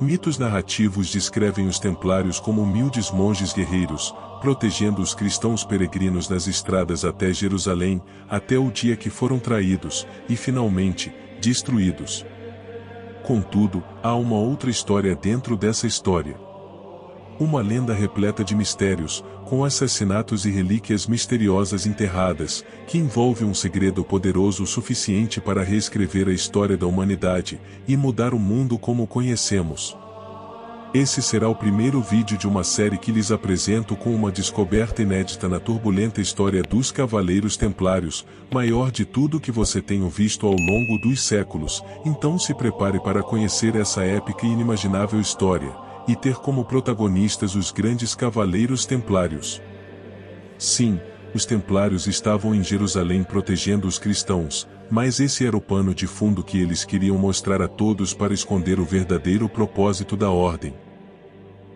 Mitos narrativos descrevem os templários como humildes monges guerreiros, protegendo os cristãos peregrinos nas estradas até Jerusalém, até o dia que foram traídos, e finalmente, destruídos. Contudo, há uma outra história dentro dessa história. Uma lenda repleta de mistérios, com assassinatos e relíquias misteriosas enterradas, que envolve um segredo poderoso o suficiente para reescrever a história da humanidade, e mudar o mundo como o conhecemos. Esse será o primeiro vídeo de uma série que lhes apresento com uma descoberta inédita na turbulenta história dos Cavaleiros Templários, maior de tudo que você tenha visto ao longo dos séculos, então se prepare para conhecer essa épica e inimaginável história, e ter como protagonistas os grandes Cavaleiros Templários. Sim, os Templários estavam em Jerusalém protegendo os cristãos, mas esse era o pano de fundo que eles queriam mostrar a todos para esconder o verdadeiro propósito da ordem.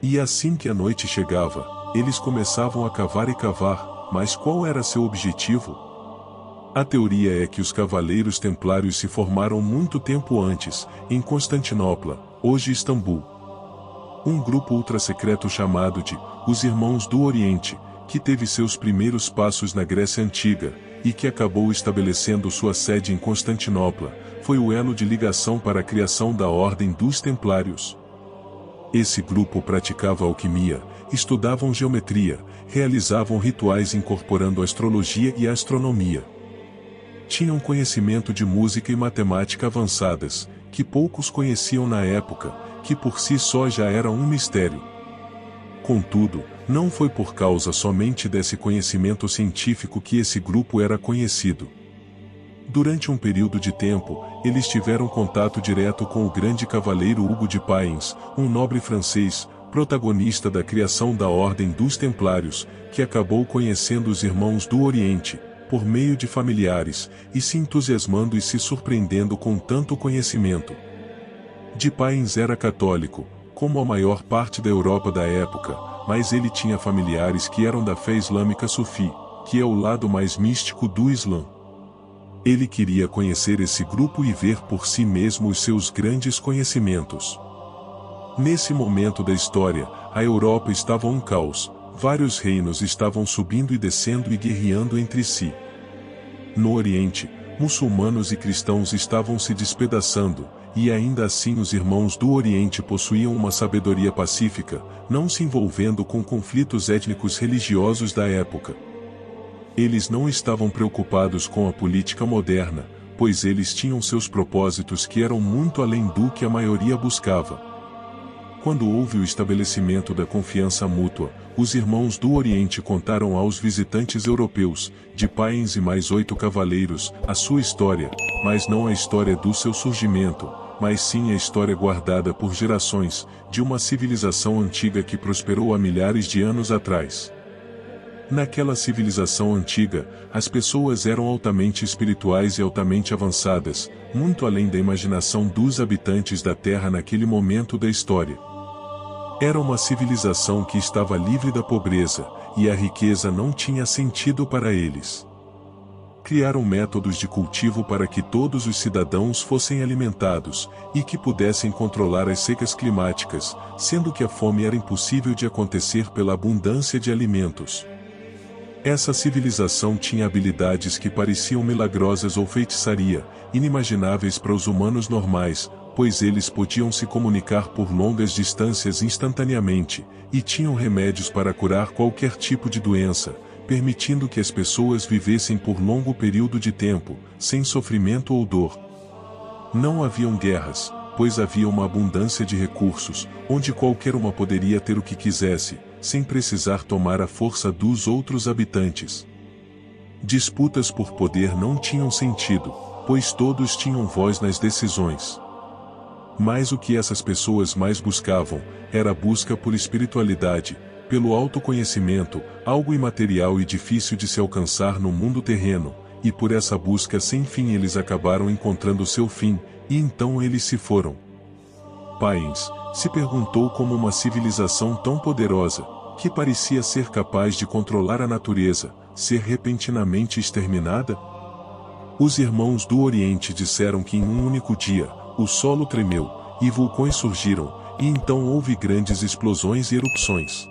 E assim que a noite chegava, eles começavam a cavar e cavar, mas qual era seu objetivo? A teoria é que os Cavaleiros Templários se formaram muito tempo antes, em Constantinopla, hoje Istambul. Um grupo ultrasecreto chamado de Os Irmãos do Oriente, que teve seus primeiros passos na Grécia Antiga, e que acabou estabelecendo sua sede em Constantinopla, foi o elo de ligação para a criação da Ordem dos Templários. Esse grupo praticava alquimia, estudavam geometria, realizavam rituais incorporando astrologia e astronomia. Tinham conhecimento de música e matemática avançadas, que poucos conheciam na época, que por si só já era um mistério. Contudo, não foi por causa somente desse conhecimento científico que esse grupo era conhecido. Durante um período de tempo, eles tiveram contato direto com o grande cavaleiro Hugo de Payens, um nobre francês, protagonista da criação da Ordem dos Templários, que acabou conhecendo os Irmãos do Oriente, por meio de familiares, e se entusiasmando e se surpreendendo com tanto conhecimento. De Payens era católico, como a maior parte da Europa da época, mas ele tinha familiares que eram da fé islâmica sufi, que é o lado mais místico do Islã. Ele queria conhecer esse grupo e ver por si mesmo os seus grandes conhecimentos. Nesse momento da história, a Europa estava um caos, vários reinos estavam subindo e descendo e guerreando entre si. No Oriente, muçulmanos e cristãos estavam se despedaçando, e ainda assim os Irmãos do Oriente possuíam uma sabedoria pacífica, não se envolvendo com conflitos étnicos religiosos da época. Eles não estavam preocupados com a política moderna, pois eles tinham seus propósitos que eram muito além do que a maioria buscava. Quando houve o estabelecimento da confiança mútua, os Irmãos do Oriente contaram aos visitantes europeus, de Payens e mais 8 cavaleiros, a sua história, mas não a história do seu surgimento, mas sim a história guardada por gerações, de uma civilização antiga que prosperou há milhares de anos atrás. Naquela civilização antiga, as pessoas eram altamente espirituais e altamente avançadas, muito além da imaginação dos habitantes da Terra naquele momento da história. Era uma civilização que estava livre da pobreza, e a riqueza não tinha sentido para eles. Criaram métodos de cultivo para que todos os cidadãos fossem alimentados, e que pudessem controlar as secas climáticas, sendo que a fome era impossível de acontecer pela abundância de alimentos. Essa civilização tinha habilidades que pareciam milagrosas ou feitiçaria, inimagináveis para os humanos normais, pois eles podiam se comunicar por longas distâncias instantaneamente, e tinham remédios para curar qualquer tipo de doença, permitindo que as pessoas vivessem por longo período de tempo, sem sofrimento ou dor. Não haviam guerras, pois havia uma abundância de recursos, onde qualquer uma poderia ter o que quisesse, sem precisar tomar a força dos outros habitantes. Disputas por poder não tinham sentido, pois todos tinham voz nas decisões. Mas o que essas pessoas mais buscavam, era a busca por espiritualidade, pelo autoconhecimento, algo imaterial e difícil de se alcançar no mundo terreno, e por essa busca sem fim eles acabaram encontrando seu fim, e então eles se foram. Payens se perguntou como uma civilização tão poderosa, que parecia ser capaz de controlar a natureza, ser repentinamente exterminada? Os Irmãos do Oriente disseram que em um único dia, o solo tremeu, e vulcões surgiram, e então houve grandes explosões e erupções.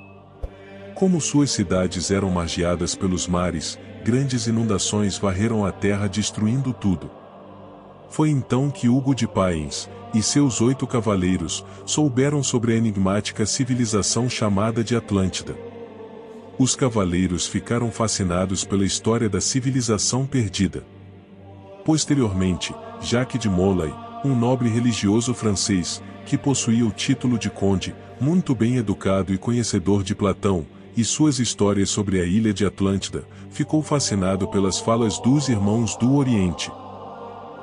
Como suas cidades eram margeadas pelos mares, grandes inundações varreram a terra destruindo tudo. Foi então que Hugo de Payens, e seus 8 cavaleiros, souberam sobre a enigmática civilização chamada de Atlântida. Os cavaleiros ficaram fascinados pela história da civilização perdida. Posteriormente, Jacques de Molay, um nobre religioso francês, que possuía o título de conde, muito bem educado e conhecedor de Platão, e suas histórias sobre a ilha de Atlântida, ficou fascinado pelas falas dos Irmãos do Oriente.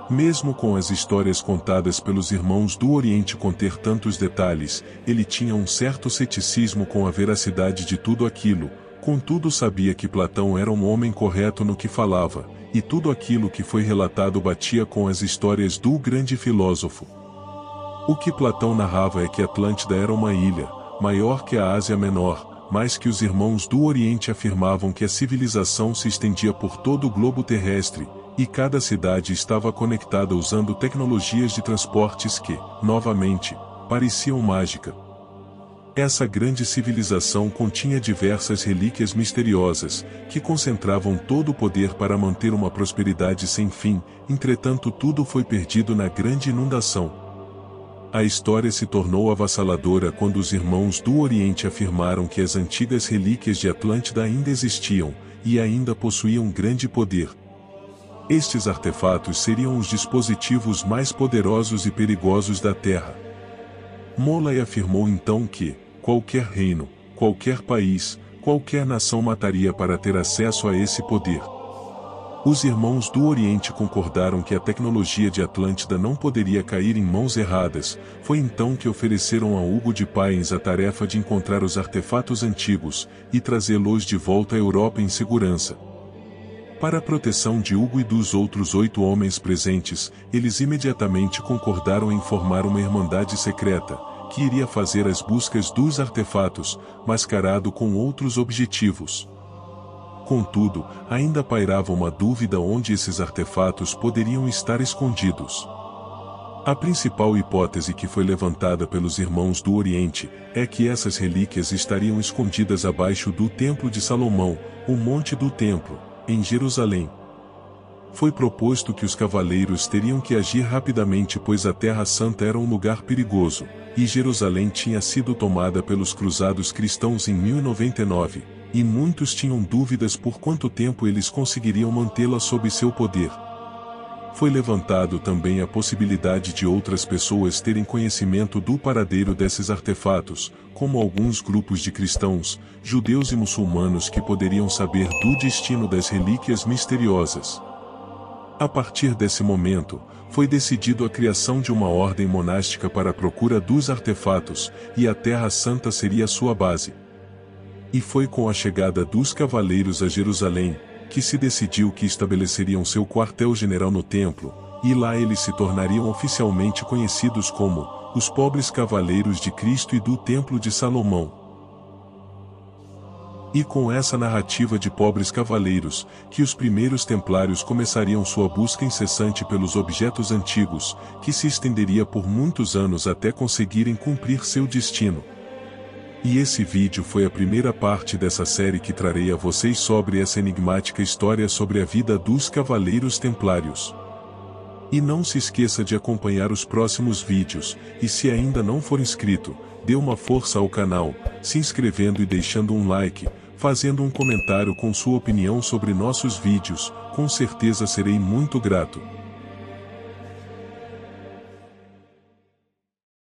Mesmo com as histórias contadas pelos Irmãos do Oriente conter tantos detalhes, ele tinha um certo ceticismo com a veracidade de tudo aquilo, contudo sabia que Platão era um homem correto no que falava, e tudo aquilo que foi relatado batia com as histórias do grande filósofo. O que Platão narrava é que Atlântida era uma ilha, maior que a Ásia Menor, mas que os Irmãos do Oriente afirmavam que a civilização se estendia por todo o globo terrestre, e cada cidade estava conectada usando tecnologias de transportes que, novamente, pareciam mágica. Essa grande civilização continha diversas relíquias misteriosas, que concentravam todo o poder para manter uma prosperidade sem fim, entretanto tudo foi perdido na grande inundação. A história se tornou avassaladora quando os Irmãos do Oriente afirmaram que as antigas relíquias de Atlântida ainda existiam, e ainda possuíam grande poder. Estes artefatos seriam os dispositivos mais poderosos e perigosos da Terra. Molay afirmou então que qualquer reino, qualquer país, qualquer nação mataria para ter acesso a esse poder. Os Irmãos do Oriente concordaram que a tecnologia de Atlântida não poderia cair em mãos erradas, foi então que ofereceram a Hugo de Payens a tarefa de encontrar os artefatos antigos, e trazê-los de volta à Europa em segurança. Para a proteção de Hugo e dos outros 8 homens presentes, eles imediatamente concordaram em formar uma irmandade secreta, que iria fazer as buscas dos artefatos, mascarado com outros objetivos. Contudo, ainda pairava uma dúvida onde esses artefatos poderiam estar escondidos. A principal hipótese que foi levantada pelos Irmãos do Oriente é que essas relíquias estariam escondidas abaixo do Templo de Salomão, o Monte do Templo, em Jerusalém. Foi proposto que os cavaleiros teriam que agir rapidamente pois a Terra Santa era um lugar perigoso, e Jerusalém tinha sido tomada pelos cruzados cristãos em 1099. E muitos tinham dúvidas por quanto tempo eles conseguiriam mantê-la sob seu poder. Foi levantado também a possibilidade de outras pessoas terem conhecimento do paradeiro desses artefatos, como alguns grupos de cristãos, judeus e muçulmanos que poderiam saber do destino das relíquias misteriosas. A partir desse momento, foi decidido a criação de uma ordem monástica para a procura dos artefatos, e a Terra Santa seria sua base. E foi com a chegada dos cavaleiros a Jerusalém, que se decidiu que estabeleceriam seu quartel-general no templo, e lá eles se tornariam oficialmente conhecidos como os pobres cavaleiros de Cristo e do Templo de Salomão. E com essa narrativa de pobres cavaleiros, que os primeiros templários começariam sua busca incessante pelos objetos antigos, que se estenderia por muitos anos até conseguirem cumprir seu destino. E esse vídeo foi a primeira parte dessa série que trarei a vocês sobre essa enigmática história sobre a vida dos Cavaleiros Templários. E não se esqueça de acompanhar os próximos vídeos, e se ainda não for inscrito, dê uma força ao canal, se inscrevendo e deixando um like, fazendo um comentário com sua opinião sobre nossos vídeos, com certeza serei muito grato.